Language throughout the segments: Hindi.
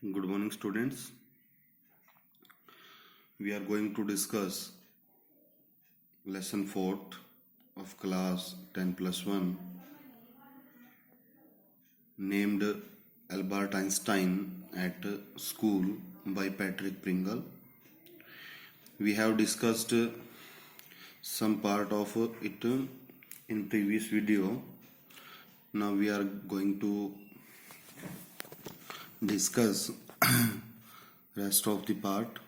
Good morning, students. We are going to discuss lesson 4th of class 10 plus 1 named Albert Einstein at School by Patrick Pringle. We have discussed some part of it in previous video. Now we are going to discuss rest of the part.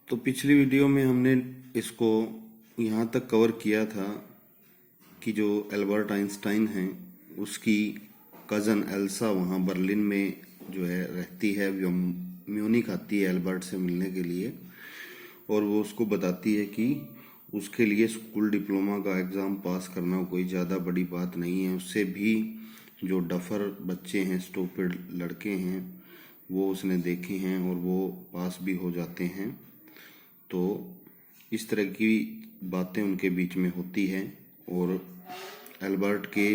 तो पिछली वीडियो में हमने इसको यहाँ तक कवर किया था कि जो एल्बर्ट आइंस्टाइन हैं उसकी कज़न एल्सा वहाँ बर्लिन में जो है रहती है, वो म्यूनिख आती है एल्बर्ट से मिलने के लिए और वो उसको बताती है कि उसके लिए स्कूल डिप्लोमा का एग्ज़ाम पास करना कोई ज़्यादा बड़ी बात नहीं है। उससे भी जो डफर बच्चे हैं, स्टूपिड लड़के हैं, वो उसने देखे हैं और वो पास भी हो जाते हैं। तो इस तरह की बातें उनके बीच में होती हैं और एल्बर्ट के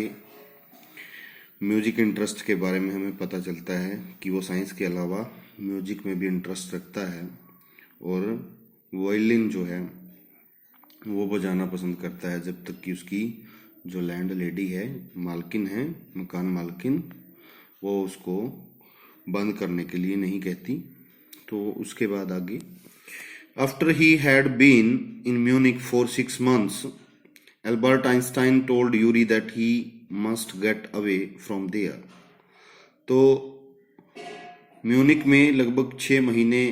म्यूजिक इंटरेस्ट के बारे में हमें पता चलता है कि वो साइंस के अलावा म्यूजिक में भी इंटरेस्ट रखता है और वायलिन जो है वो बजाना पसंद करता है, जब तक कि उसकी जो लैंड लेडी है, मालकिन है, मकान मालकिन, वो उसको बंद करने के लिए नहीं कहती। तो उसके बाद आगे, After he had been in Munich for 6 months, Albert Einstein told Yuri that he must get away from there. तो म्यूनिक में लगभग 6 महीने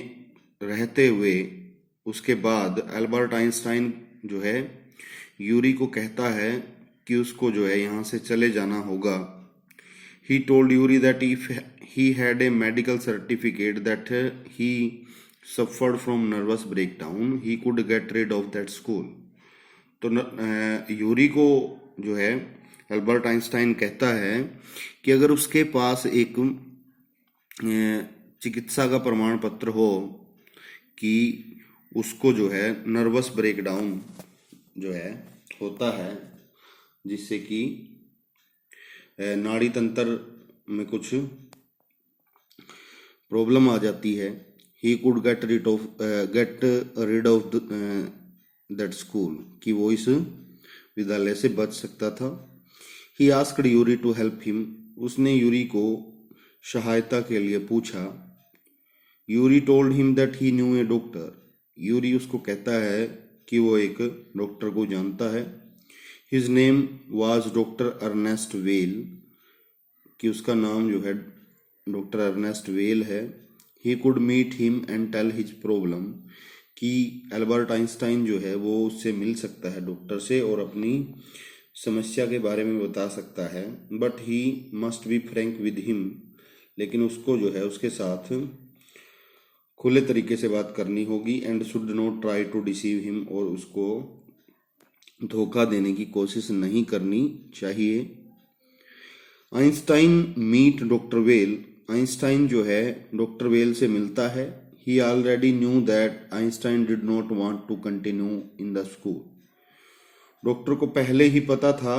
रहते हुए उसके बाद एल्बर्ट आइंस्टाइन जो है यूरी को कहता है कि उसको जो है यहाँ से चले जाना होगा। He told Yuri that if he had a medical certificate that he suffered from nervous breakdown, he could get rid of that school. तो यूरी को जो है एल्बर्ट आइंस्टाइन कहता है कि अगर उसके पास एक चिकित्सा का प्रमाण पत्र हो कि उसको जो है नर्वस ब्रेकडाउन जो है होता है, जिससे कि नाड़ी तंत्र में कुछ प्रॉब्लम आ जाती है, he could get rid of that school, कि वो इस विद्यालय से बच सकता था। He asked Yuri to help him, उसने यूरी को सहायता के लिए पूछा। Yuri told him that he knew a doctor, Yuri उसको कहता है कि वो एक डॉक्टर को जानता है। His name was Dr. Ernest Weil, कि उसका नाम जो है डॉक्टर अर्नेस्ट वेल है। He could meet him and tell his problem, कि एल्बर्ट आइंस्टाइन जो है वो उससे मिल सकता है डॉक्टर से और अपनी समस्या के बारे में बता सकता है। But he must be frank with him, लेकिन उसको जो है उसके साथ खुले तरीके से बात करनी होगी। And should not try to deceive him, और उसको धोखा देने की कोशिश नहीं करनी चाहिए। Einstein meet doctor Well, Einstein जो है डॉक्टर वेल से मिलता है। He already knew that Einstein did not want to continue in the school, doctor को पहले ही पता था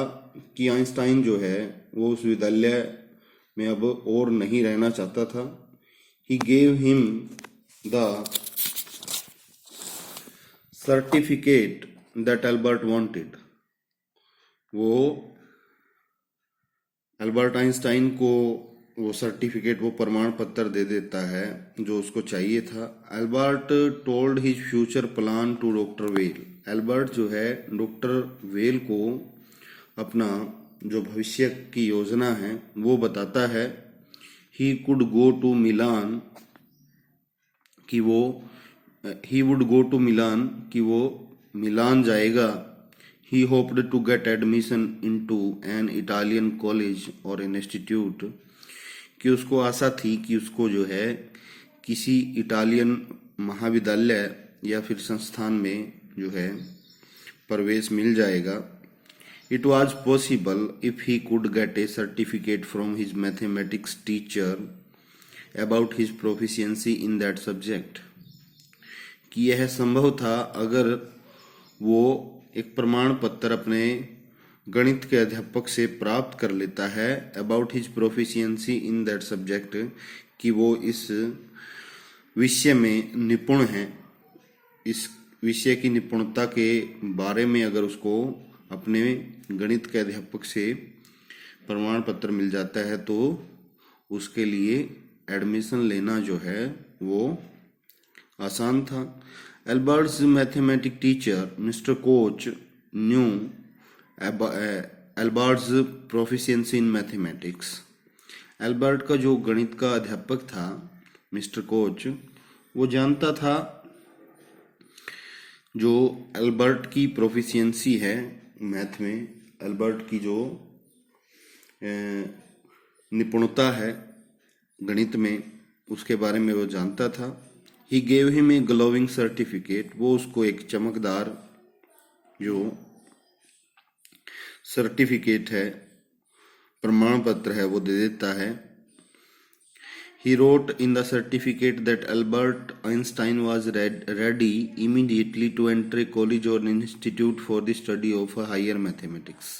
कि आइंस्टाइन जो है वो उस विद्यालय में अब और नहीं रहना चाहता था। He gave him the certificate that Albert wanted, वो एल्बर्ट आइंस्टाइन को वो सर्टिफिकेट, वो प्रमाण पत्र दे देता है जो उसको चाहिए था। Albert told his future plan to doctor Well, Albert जो है डॉक्टर वेल को अपना जो भविष्य की योजना है वो बताता है। He could go to Milan, कि वो he would go to Milan, कि वो मिलान जाएगा। He hoped to get admission into an Italian college or an institute, कि उसको आशा थी कि उसको जो है किसी इटालियन महाविद्यालय या फिर संस्थान में जो है प्रवेश मिल जाएगा। It was possible if he could get a certificate from his mathematics teacher about his proficiency in that subject, कि यह संभव था अगर वो एक प्रमाण पत्र अपने गणित के अध्यापक से प्राप्त कर लेता है about his proficiency in that subject, कि वो इस विषय में निपुण है, इस विषय की निपुणता के बारे में अगर उसको अपने गणित के अध्यापक से प्रमाण पत्र मिल जाता है तो उसके लिए एडमिशन लेना जो है वो आसान था। Albert's mathematic teacher mister coach new Albert's proficiency in mathematics. Albert का जो गणित का अध्यापक था मिस्टर कोच, वो जानता था जो एल्बर्ट की प्रोफिशिएंसी है मैथ में, एल्बर्ट की जो निपुणता है गणित में, उसके बारे में वो जानता था। He gave him a glowing certificate, वो उसको एक चमकदार जो सर्टिफिकेट है, प्रमाण पत्र है, वो दे देता है। He wrote in the certificate that Albert Einstein was ready immediately to enter a college or an institute for the study of higher mathematics.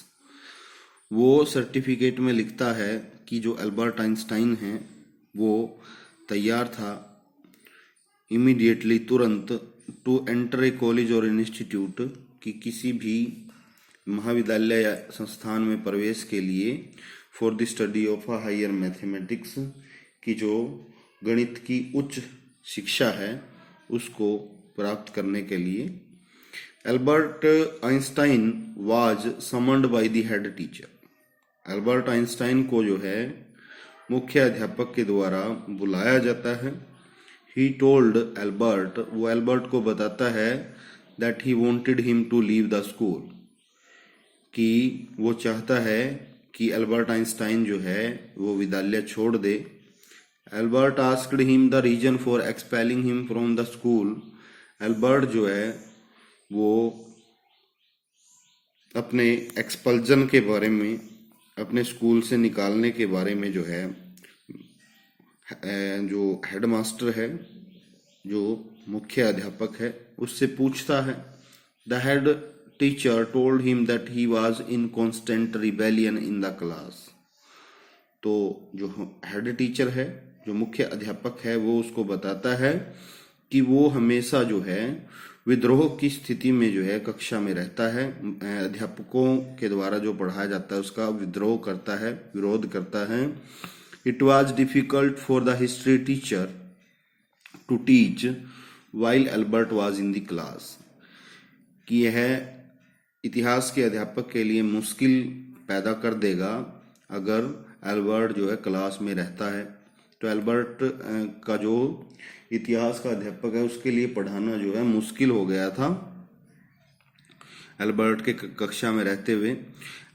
वो सर्टिफिकेट में लिखता है कि जो एल्बर्ट आइंस्टाइन है वो तैयार था इमीडिएटली, तुरंत, टू एंटर ए कॉलेज और इंस्टीट्यूट, कि किसी भी महाविद्यालय या संस्थान में प्रवेश के लिए, for the study of higher mathematics, की जो गणित की उच्च शिक्षा है उसको प्राप्त करने के लिए। Albert Einstein was summoned by the head teacher, Albert Einstein को जो है मुख्य अध्यापक के द्वारा बुलाया जाता है। ही टोल्ड एल्बर्ट, वो एल्बर्ट को बताता है that he wanted him to leave the school, कि वो चाहता है कि एल्बर्ट आइंस्टाइन जो है वो विद्यालय छोड़ दे। Albert asked him the reason for expelling him from the school, Albert जो है वो अपने एक्सपल्जन के बारे में, अपने स्कूल से निकालने के बारे में जो है जो हेडमास्टर है, जो मुख्य अध्यापक है, उससे पूछता है। The head teacher told him that he was in constant rebellion in the class, तो जो हेड टीचर है, जो मुख्य अध्यापक है, वो उसको बताता है कि वो हमेशा जो है विद्रोह की स्थिति में जो है कक्षा में रहता है, अध्यापकों के द्वारा जो पढ़ाया जाता है उसका विद्रोह करता है, विरोध करता है। It was difficult for the history teacher to teach while Albert was in the class, कि यह इतिहास के अध्यापक के लिए मुश्किल पैदा कर देगा अगर एल्बर्ट जो है क्लास में रहता है। तो एल्बर्ट का जो इतिहास का अध्यापक है उसके लिए पढ़ाना जो है मुश्किल हो गया था एल्बर्ट के कक्षा में रहते हुए।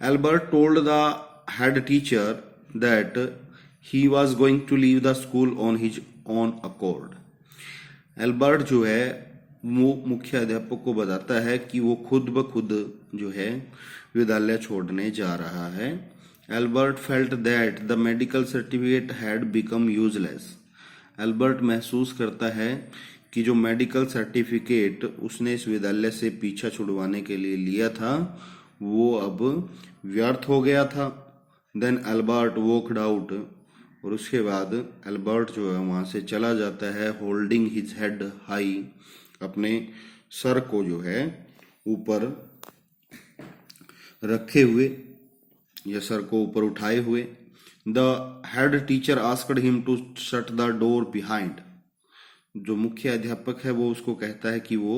Albert told the head teacher that he was going to leave the school on his own accord, Albert जो है वो मुख्य अध्यापक को बताता है कि वो खुद ब खुद जो है विद्यालय छोड़ने जा रहा है। Albert felt that the medical certificate had become useless, Albert महसूस करता है कि जो मेडिकल सर्टिफिकेट उसने इस विद्यालय से पीछा छुड़वाने के लिए लिया था वो अब व्यर्थ हो गया था। देन एल्बर्ट वॉकड आउट, और उसके बाद एल्बर्ट जो है वहाँ से चला जाता है, होल्डिंग हिज हेड हाई, अपने सर को जो है ऊपर रखे हुए या सर को ऊपर उठाए हुए। The head teacher asked him to shut the door behind, जो मुख्य अध्यापक है वो उसको कहता है कि वो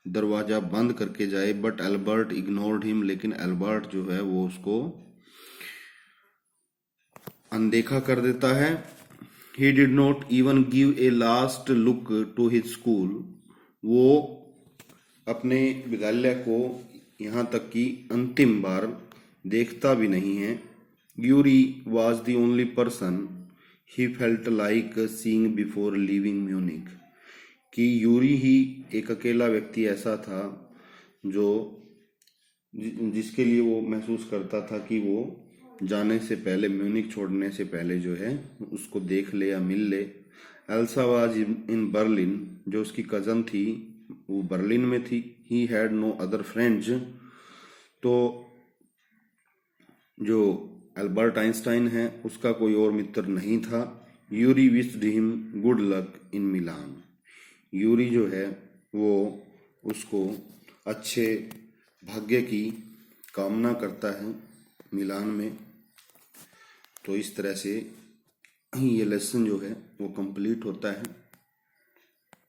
दरवाजा बंद करके जाए, बट एल्बर्ट इग्नोर्ड हिम, लेकिन एल्बर्ट जो है वो उसको अनदेखा कर देता है। He did not even give a last look to his school, वो अपने विद्यालय को यहाँ तक कि अंतिम बार देखता भी नहीं है। Yuri was the only person he felt like seeing before leaving Munich, कि यूरी ही एक अकेला व्यक्ति ऐसा था जो जिसके लिए वो महसूस करता था कि वो जाने से पहले, म्यूनिक छोड़ने से पहले जो है उसको देख ले या मिल ले। एल्सा वाज इन बर्लिन, जो उसकी कज़न थी वो बर्लिन में थी। He had no other friends, तो जो अल्बर्ट आइंस्टाइन है उसका कोई और मित्र नहीं था। Yuri wished him good luck in Milan. Yuri जो है वो उसको अच्छे भाग्य की कामना करता है मिलान में। तो इस तरह से ये लेसन जो है वो कंप्लीट होता है।